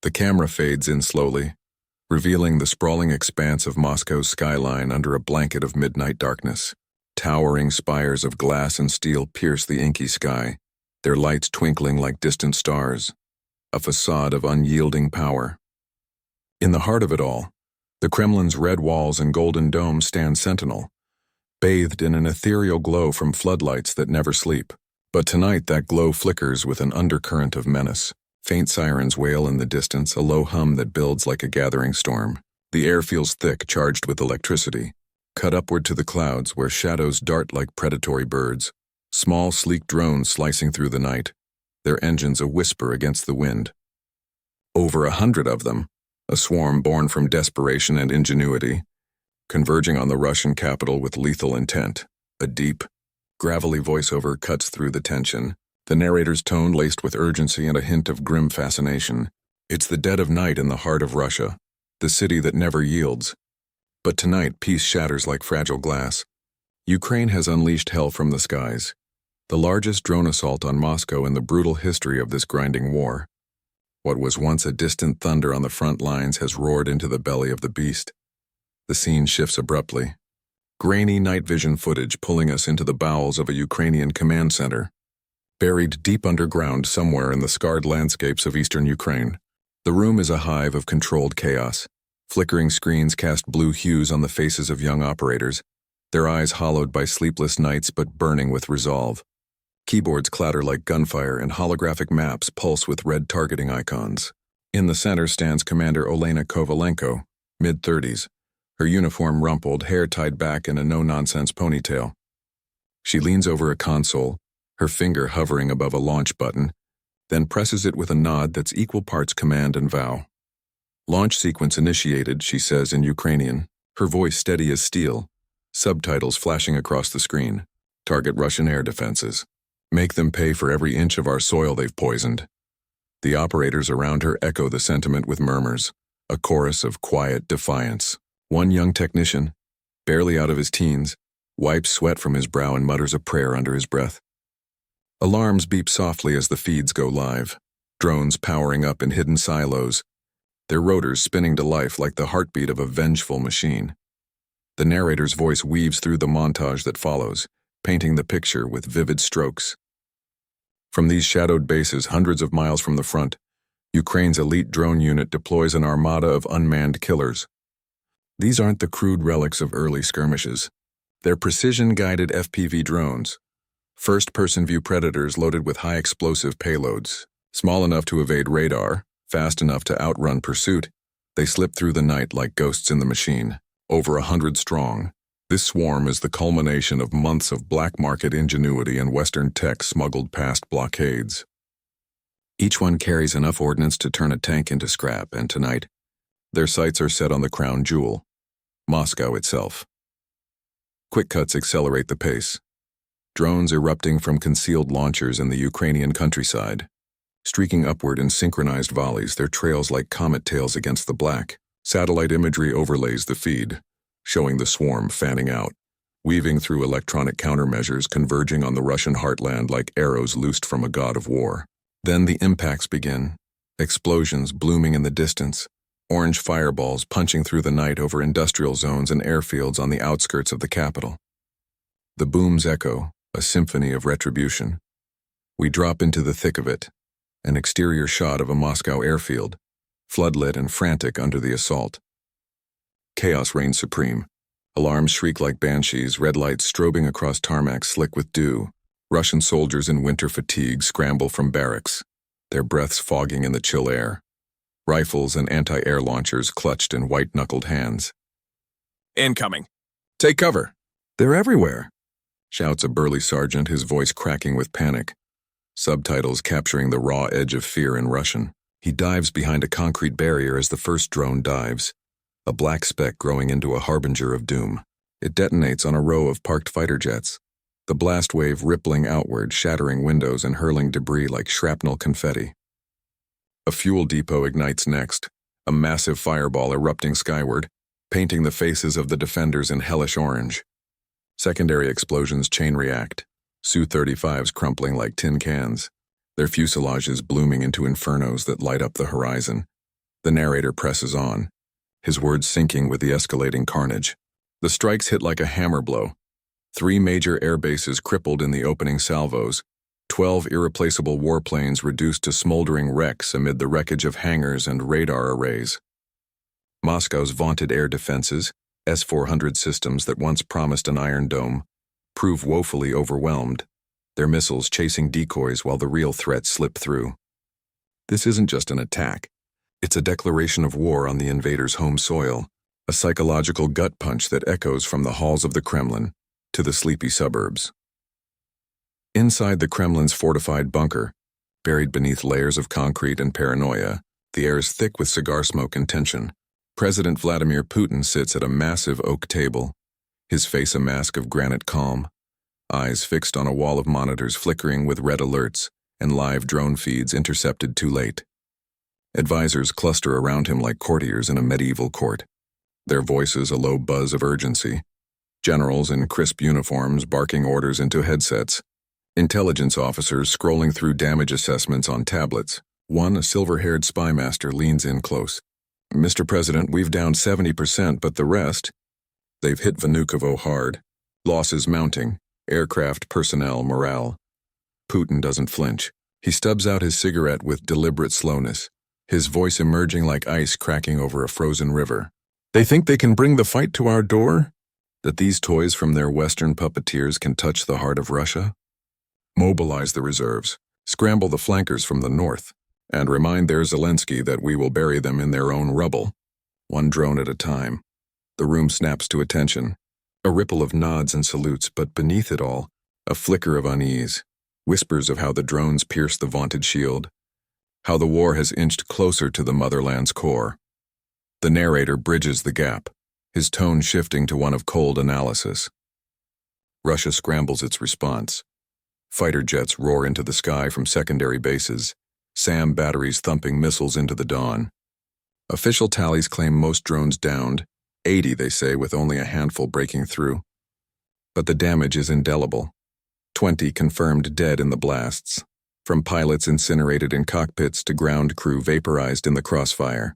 The camera fades in slowly, revealing the sprawling expanse of Moscow's skyline under a blanket of midnight darkness. Towering spires of glass and steel pierce the inky sky, their lights twinkling like distant stars, a facade of unyielding power. In the heart of it all, the Kremlin's red walls and golden dome stand sentinel, bathed in an ethereal glow from floodlights that never sleep. But tonight that glow flickers with an undercurrent of menace. Faint sirens wail in the distance, a low hum that builds like a gathering storm. The air feels thick, charged with electricity, cut upward to the clouds where shadows dart like predatory birds. Small, sleek drones slicing through the night, their engines a whisper against the wind. Over 100 of them, a swarm born from desperation and ingenuity, converging on the Russian capital with lethal intent. A deep, gravelly voiceover cuts through the tension, the narrator's tone laced with urgency and a hint of grim fascination. It's the dead of night in the heart of Russia, the city that never yields. But tonight, peace shatters like fragile glass. Ukraine has unleashed hell from the skies, the largest drone assault on Moscow in the brutal history of this grinding war. What was once a distant thunder on the front lines has roared into the belly of the beast. The scene shifts abruptly. Grainy night vision footage pulling us into the bowels of a Ukrainian command center, buried deep underground somewhere in the scarred landscapes of eastern Ukraine. The room is a hive of controlled chaos. Flickering screens cast blue hues on the faces of young operators, their eyes hollowed by sleepless nights but burning with resolve. Keyboards clatter like gunfire and holographic maps pulse with red targeting icons. In the center stands Commander Olena Kovalenko, mid-30s, her uniform rumpled, hair tied back in a no-nonsense ponytail. She leans over a console, her finger hovering above a launch button, then presses it with a nod that's equal parts command and vow. "Launch sequence initiated," she says in Ukrainian, her voice steady as steel, subtitles flashing across the screen. "Target Russian air defenses. Make them pay for every inch of our soil they've poisoned." The operators around her echo the sentiment with murmurs, a chorus of quiet defiance. One young technician, barely out of his teens, wipes sweat from his brow and mutters a prayer under his breath. Alarms beep softly as the feeds go live, drones powering up in hidden silos, their rotors spinning to life like the heartbeat of a vengeful machine. The narrator's voice weaves through the montage that follows, painting the picture with vivid strokes. From these shadowed bases hundreds of miles from the front, Ukraine's elite drone unit deploys an armada of unmanned killers. These aren't the crude relics of early skirmishes. They're precision-guided FPV drones, first-person view predators loaded with high-explosive payloads. Small enough to evade radar, fast enough to outrun pursuit, they slip through the night like ghosts in the machine. Over 100 strong, this swarm is the culmination of months of black-market ingenuity and Western tech smuggled past blockades. Each one carries enough ordnance to turn a tank into scrap, and tonight, their sights are set on the crown jewel, Moscow itself. Quick cuts accelerate the pace. Drones erupting from concealed launchers in the Ukrainian countryside, streaking upward in synchronized volleys, their trails like comet tails against the black. Satellite imagery overlays the feed, showing the swarm fanning out, weaving through electronic countermeasures converging on the Russian heartland like arrows loosed from a god of war. Then the impacts begin, explosions blooming in the distance, orange fireballs punching through the night over industrial zones and airfields on the outskirts of the capital. The booms echo, a symphony of retribution. We drop into the thick of it, an exterior shot of a Moscow airfield, floodlit and frantic under the assault. Chaos reigns supreme. Alarms shriek like banshees, red lights strobing across tarmac slick with dew. Russian soldiers in winter fatigue scramble from barracks, their breaths fogging in the chill air. Rifles and anti-air launchers clutched in white-knuckled hands. "Incoming! Take cover! They're everywhere!" shouts a burly sergeant, his voice cracking with panic. Subtitles capturing the raw edge of fear in Russian. He dives behind a concrete barrier as the first drone dives, a black speck growing into a harbinger of doom. It detonates on a row of parked fighter jets, the blast wave rippling outward, shattering windows and hurling debris like shrapnel confetti. A fuel depot ignites next, a massive fireball erupting skyward, painting the faces of the defenders in hellish orange. Secondary explosions chain react, Su-35s crumpling like tin cans, their fuselages blooming into infernos that light up the horizon. The narrator presses on, his words syncing with the escalating carnage. The strikes hit like a hammer blow. 3 major air bases crippled in the opening salvos, 12 irreplaceable warplanes reduced to smoldering wrecks amid the wreckage of hangars and radar arrays. Moscow's vaunted air defenses, S-400 systems that once promised an iron dome, prove woefully overwhelmed, their missiles chasing decoys while the real threats slip through. This isn't just an attack. It's a declaration of war on the invader's home soil, a psychological gut punch that echoes from the halls of the Kremlin to the sleepy suburbs. Inside the Kremlin's fortified bunker, buried beneath layers of concrete and paranoia, the air is thick with cigar smoke and tension. President Vladimir Putin sits at a massive oak table, his face a mask of granite calm, eyes fixed on a wall of monitors flickering with red alerts and live drone feeds intercepted too late. Advisors cluster around him like courtiers in a medieval court, their voices a low buzz of urgency. Generals in crisp uniforms barking orders into headsets. Intelligence officers scrolling through damage assessments on tablets. One, a silver-haired spy master, leans in close. "Mr. President, we've downed 70%, but the rest?" "They've hit Vnukovo hard. Losses mounting. Aircraft, personnel, morale." Putin doesn't flinch. He stubs out his cigarette with deliberate slowness, his voice emerging like ice cracking over a frozen river. "They think they can bring the fight to our door? That these toys from their Western puppeteers can touch the heart of Russia? Mobilize the reserves, scramble the flankers from the north, and remind their Zelensky that we will bury them in their own rubble, one drone at a time." The room snaps to attention, a ripple of nods and salutes, but beneath it all, a flicker of unease, whispers of how the drones pierce the vaunted shield, how the war has inched closer to the motherland's core. The narrator bridges the gap, his tone shifting to one of cold analysis. Russia scrambles its response. Fighter jets roar into the sky from secondary bases, SAM batteries thumping missiles into the dawn. Official tallies claim most drones downed, 80 they say, with only a handful breaking through. But the damage is indelible. 20 confirmed dead in the blasts, from pilots incinerated in cockpits to ground crew vaporized in the crossfire.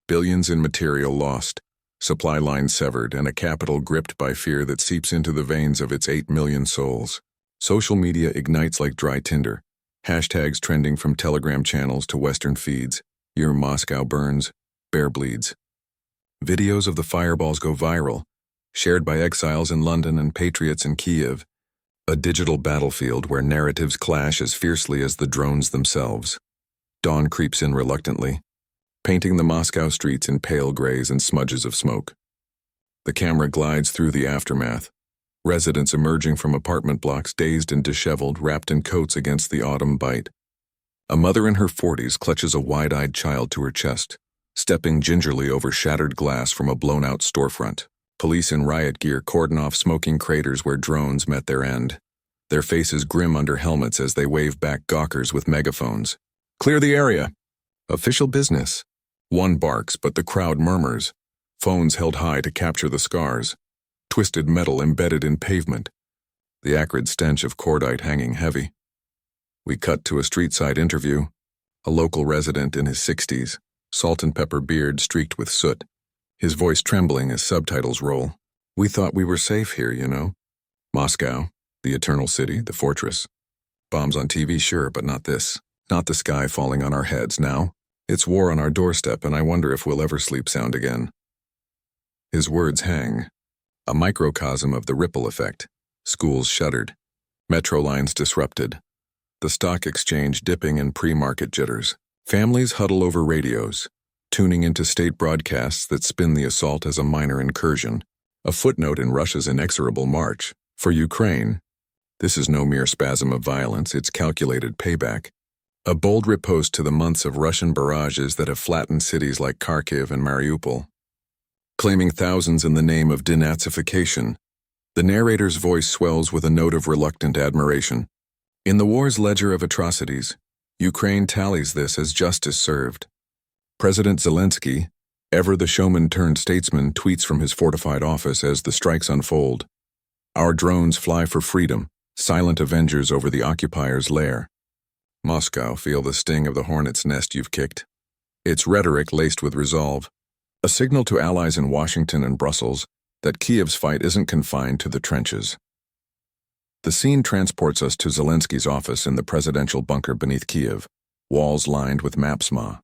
Billions in material lost, supply lines severed, and a capital gripped by fear that seeps into the veins of its 8 million souls. Social media ignites like dry tinder, hashtags trending from Telegram channels to Western feeds. Your Moscow burns, bear bleeds. Videos of the fireballs go viral, shared by exiles in London and patriots in Kiev. A digital battlefield where narratives clash as fiercely as the drones themselves. Dawn creeps in reluctantly, painting the Moscow streets in pale grays and smudges of smoke. The camera glides through the aftermath, residents emerging from apartment blocks dazed and disheveled, wrapped in coats against the autumn bite. A mother in her 40s clutches a wide-eyed child to her chest, stepping gingerly over shattered glass from a blown-out storefront. Police in riot gear cordon off smoking craters where drones met their end, their faces grim under helmets as they wave back gawkers with megaphones. "Clear the area." Official business. One barks, but the crowd murmurs, phones held high to capture the scars, twisted metal embedded in pavement, the acrid stench of cordite hanging heavy. We cut to a street-side interview, a local resident in his 60s, salt and pepper beard streaked with soot, his voice trembling as subtitles roll. "We thought we were safe here, you know. Moscow, the eternal city, the fortress. Bombs on TV, sure, but not this. Not the sky falling on our heads now. It's war on our doorstep, and I wonder if we'll ever sleep sound again." His words hang, a microcosm of the ripple effect. Schools shuttered, metro lines disrupted, the stock exchange dipping in pre-market jitters. Families huddle over radios, tuning into state broadcasts that spin the assault as a minor incursion, a footnote in Russia's inexorable march. For Ukraine, this is no mere spasm of violence, it's calculated payback. A bold riposte to the months of Russian barrages that have flattened cities like Kharkiv and Mariupol. Claiming thousands in the name of denazification, the narrator's voice swells with a note of reluctant admiration. In the war's ledger of atrocities, Ukraine tallies this as justice served. President Zelensky, ever the showman-turned-statesman, tweets from his fortified office as the strikes unfold. "Our drones fly for freedom, silent avengers over the occupier's lair." Moscow, feel the sting of the hornet's nest you've kicked. its rhetoric laced with resolve, a signal to allies in Washington and Brussels that Kiev's fight isn't confined to the trenches. The scene transports us to Zelensky's office in the presidential bunker beneath Kiev, walls lined with MAPSMA,